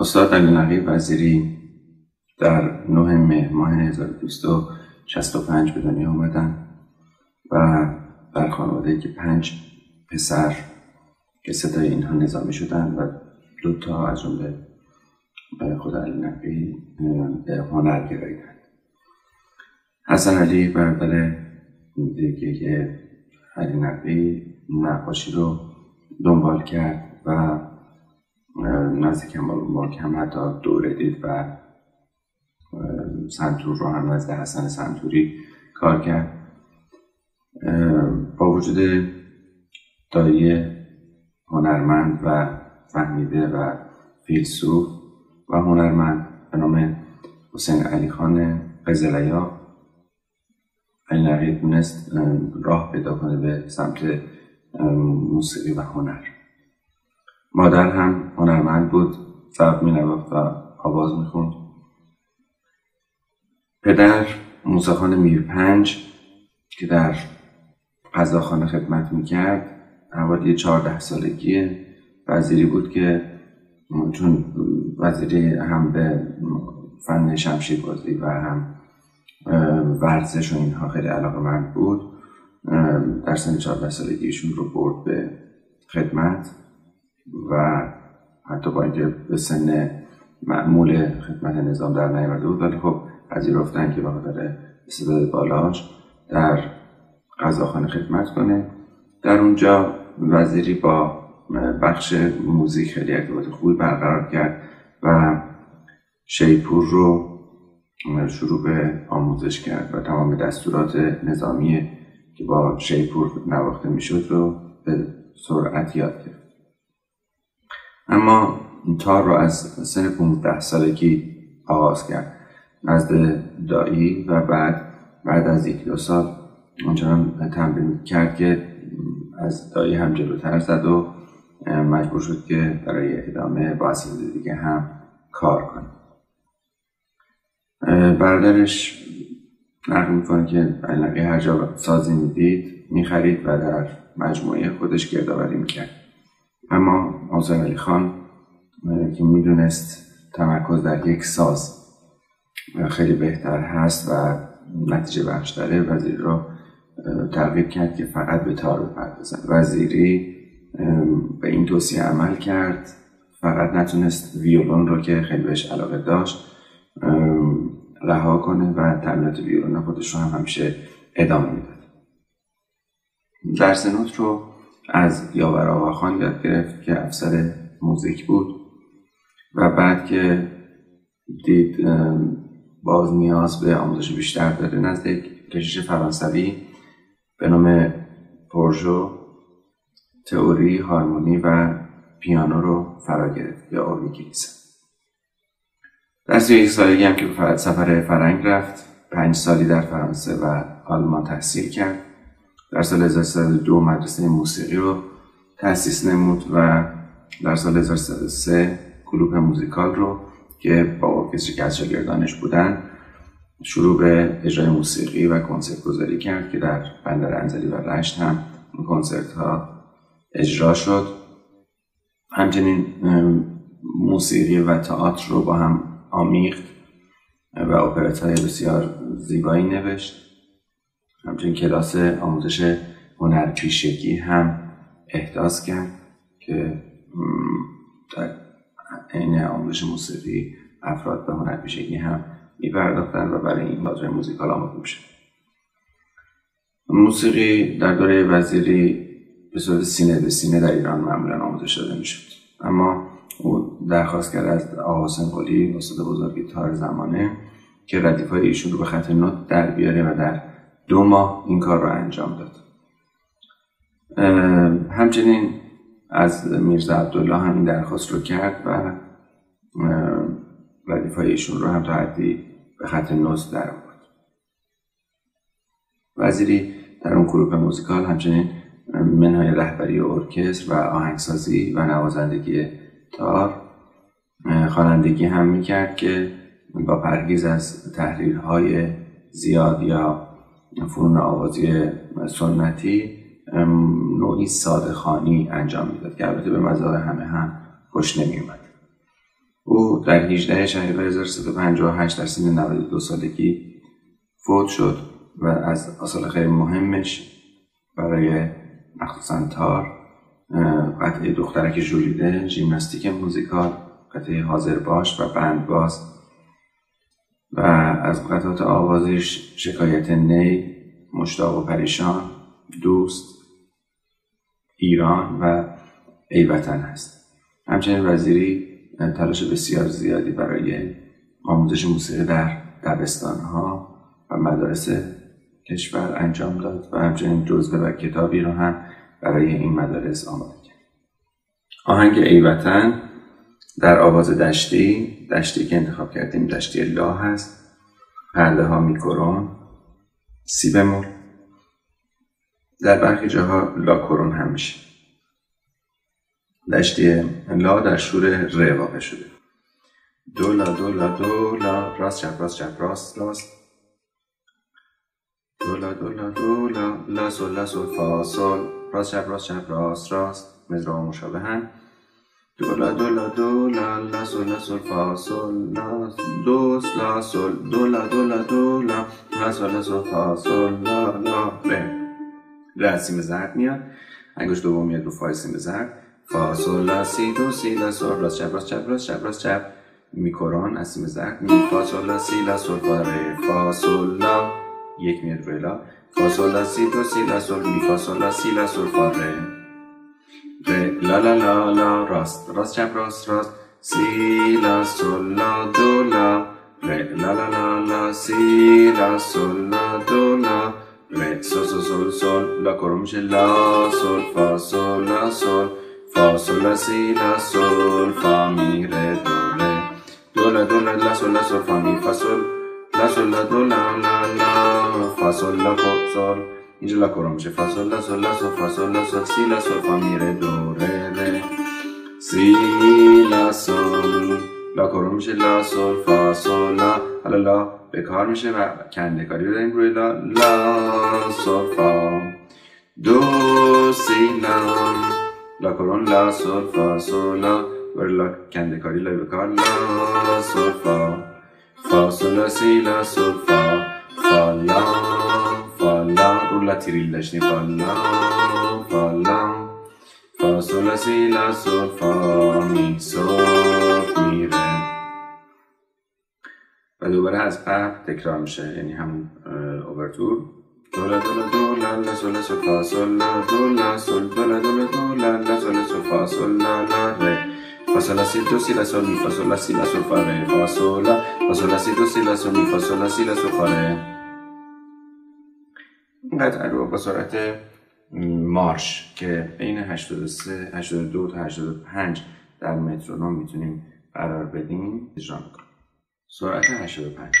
استاد علی نقی وزیری در 9 مهر ماه 1265 به دنیا آمدن و در خانواده‌ای که 5 پسر که 3 اینها نظامی شدن و 2 از جمله خود علی نقی به هنر گراییدند. حسن علی برادر دیگه علی نقی نقاشی رو دنبال کرد و نزد کمال الملک هم حتی دوره دید و سنتور رو هم نزد حسن سنتوری کار کرد. با وجود دایی هنرمند و فهمیده و فیلسوف و هنرمند به نام حسین علی خان قزلیا، علی نقی تونست راه پیدا کنه به سمت موسیقی و هنر. مادر هم هنرمند بود، سبب می‌نواخت و آواز می‌خوند. پدر موسیقان میرپنج که در قزاقخانه خدمت می‌کرد، حوالی 14 سالگی وزیری بود که چون وزیری هم به فن شمشیربازی و هم ورزش و اینها خیلی علاقه‌مند بود، در سن 14 سالگیشون رو برد به خدمت و حتی با اینکه به سن معمول خدمت نظام در نیامده بود، ولی خب پذیرفتن که بخاطر استعداد بالاش در قزاقخانه خدمت کنه. در اونجا وزیری با بخش موزیک خیلی ارتباط خوبی برقرار کرد و شیپور رو شروع به آموزش کرد و تمام دستورات نظامی که با شیپور نواخته میشد رو به سرعت یاد گرفت. اما تار رو از سن 15 سالگی آغاز کرد نزد دایی و بعد از 1-2 سال اونچنان تمرین کرد که از دایی هم جلوتر زد و مجبور شد که برای ادامه با اساتید دیگه هم کار کنه. برادرش نقل میکنه که علی نقی هر جا سازی میدید میخرید و در مجموعه خودش گردآوری میکرد. اما حسین علی خان که میدونست تمرکز در یک ساز خیلی بهتر هست و نتیجه بخش‌تره، وزیری رو ترغیب کرد که فقط به تار بپردازن. وزیری به این توصیه عمل کرد، فقط نتونست ویولون رو که خیلی بهش علاقه داشت رها کنه و تمرینات ویولون خودش رو هم همیشه ادامه میداد. درس نوت رو از یاور آقاخان یاد گرفت که افسر موزیک بود و بعد که دید باز نیاز به آموزش بیشتر داره، نزد یک کشیش فرانسوی به نام پورژو تئوری هارمونی و پیانو رو فرا گرفت یا اورگ کلیسا. در 31 سالگی هم که به سفر فرنگ رفت، 5 سالی در فرانسه و آلمان تحصیل کرد. در سال 1302 مدرسه موسیقی رو تأسیس نمود و در سال 1303 کلوپ موزیکال رو که با ارکستری که از شاگردانش بودن شروع به اجرای موسیقی و کنسرت گذاری کرد که در بندر انزلی و رشت هم این کنسرت ها اجرا شد. همچنین موسیقی و تئاتر رو با هم آمیخت و اپرات‌های بسیار زیبایی نوشت. همچنین کلاس آموزش هنرپیشگی هم احداث کرد که در عین آموزش موسیقی افراد به هنرپیشگی هم می‌پرداختند و برای این بازهای موزیکال آماده می‌شد. موسیقی در دوره وزیری به صورت سینه به سینه در ایران معمولا آموزش داده می‌شد، اما او درخواست کرد از آقا حسین قلی، استاد بزرگ تار زمانه، که ردیف‌های ایشون رو به خط نوت در بیاره و در 2 ماه این کار رو انجام داد. همچنین از میرزا عبدالله هم این درخواست رو کرد و ردیف‌های ایشون رو هم تا حدی به خط نوت در آورد. وزیری در اون گروه موزیکال همچنین منهای رهبری ارکستر و آهنگسازی و نوازندگی تار خوانندگی هم میکرد که با پرهیز از تحریرهای زیاد یا فنون آوازی سنتی نوعی ساده خوانی انجام میداد که البته به مزاج همه هم خوش نمی اومد. او در 18 شهریور 1358 در سن 92 سالگی فوت شد و از آثار خیلی مهمش برای مخصوصا تار قطعه دخترک ژولیده، ژیمناستیک موزیکال، قطعه حاضر باش و بندباز و از قطعات آوازیش شکایت نی، مشتاق و پریشان، دوست، ایران و ای وطن هست. همچنین وزیری تلاش بسیار زیادی برای آموزش موسیقی در دبستان‌ها و مدارس کشور انجام داد و همچنین جزوه و کتابی رو هم برای این مدارس آماده کرد. آهنگ ای وطن در آواز دشتی که انتخاب کردیم دشتی لا هست، پرده ها میکرون، سی بمول، در برخی جاها لا کرون هم میشه. دشتی لا در شور ر واقع شده. دولا دولا دولا، راست چپ راست چپ راست راست، دولا دولا دولا، لا سول لا سول فا سول، راست چپ راست راست، مزرا مشابهن. دولا دولا دولا، لا سول لا سول فا سول، لا دوس لا سول، دولا دولا دولا، لا سول لا سول فا سول، لا لا ر از سیم زرد میاد، انگشت دوم میاد رو فای سیم زرد، فا سول لا سی دو سی لا سول، راست چپ راست چپ راست چپ راست چپ، میکرون از سیم زرد، می فا سول لا سی لا سول فا ر، فا سول لا یک میاد روی لا، فا سول لا سی دو سی لا سول، می فا سول لا سی لا سول فا ر، لا لا لا لا، راست راست چپ راست راست، سی لا سول لا دو لا، لا لا لا لا، سی لا سول لا دو لا، سول سول سول سول، لا کرون میشه لا سول فا سول لا سول، فا سول لا سی لا سول فا می ر دو ر، دولا دولا لا سول لا سول فا می فا سول، لا سول لا دو لا لا لا، فا سول لا سول، اینجا لا کرون میشه فا سول لا سول لا سول فا سول لا سول سی لا سول فا می ر دو ر ر، سی لا سول، لا کرون میشه لا سول فا سول لا، حالا لا به کار میشه و کنده‌کاری رو داریم روی لا، لا سول فا دو سی لا کرون لا سول فا سول لا، برای لا کنده‌کاری لا به کار، لا سول فا سول لا سی لا سول فا، فا لا رو لا تریل داشتیم، فا لا فا سول لا سی لا سول فا می سول می ر، و دوباره از قبل تکرار میشه، یعنی همون اوورتور، دولا دولا دولا لا سول لا سول فا سول لا دولا سول، دولا دولا دولا لا سول لا سول فا سول لا لا ر، فا سول لا سی دو سی لا سول می فا سول لا سی لا سول فا ر، فا سول لا سی دو سی لا سول می فا سول لا سی لا سول فا ر. این قطعه رو با سرعت مارش که بین 83 82 تا 85 در مترونوم میتونیم قرار بدیم اجرا میکنیم. سرعت 85.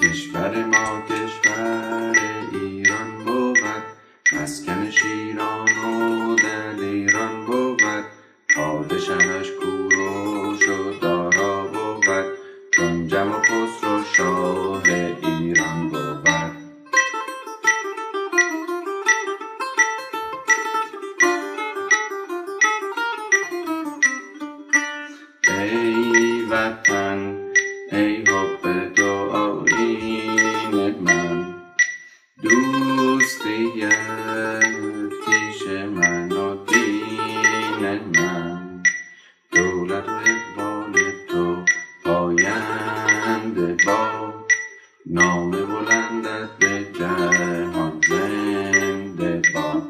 کشور ما کشور ایران بود، مسکن شیران و دلیران بود، پادشاهش کوروش و دارا بود، چون جم و خسرو شاه ایران بود. ای وطن ای حب تو آیین من، دوستی کیش من و دین من، دولت و اقبال تو پاینده با، نام بلندت به جهان زنده با.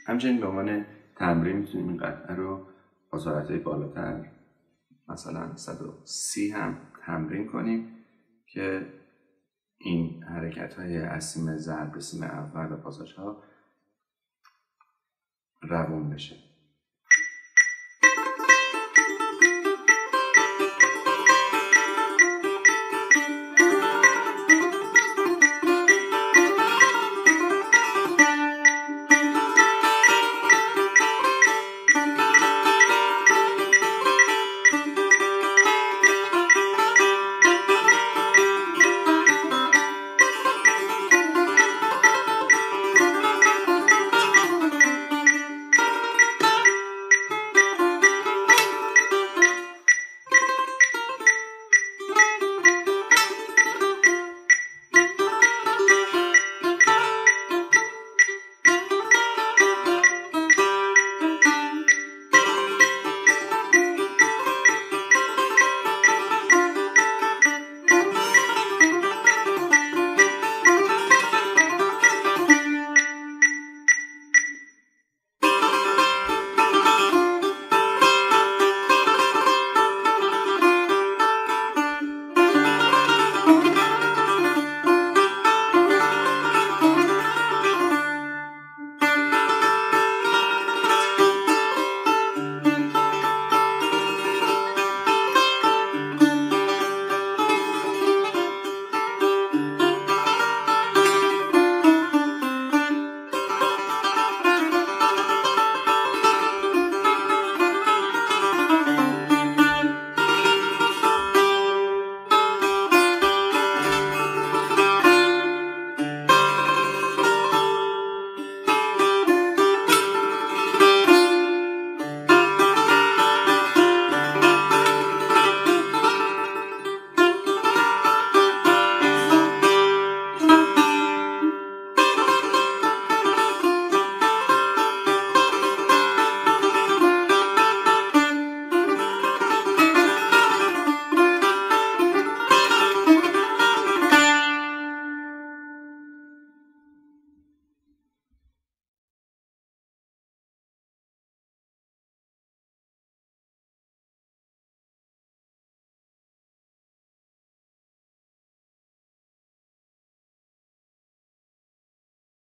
همچنین به عنوان تمرین میتونیم این قطعه رو با سرعت‌های بالاتر مثلا 130 هم تمرین کنیم که این حرکت‌های از سیم ضرب به سیم اول و پاساژها روون بشه.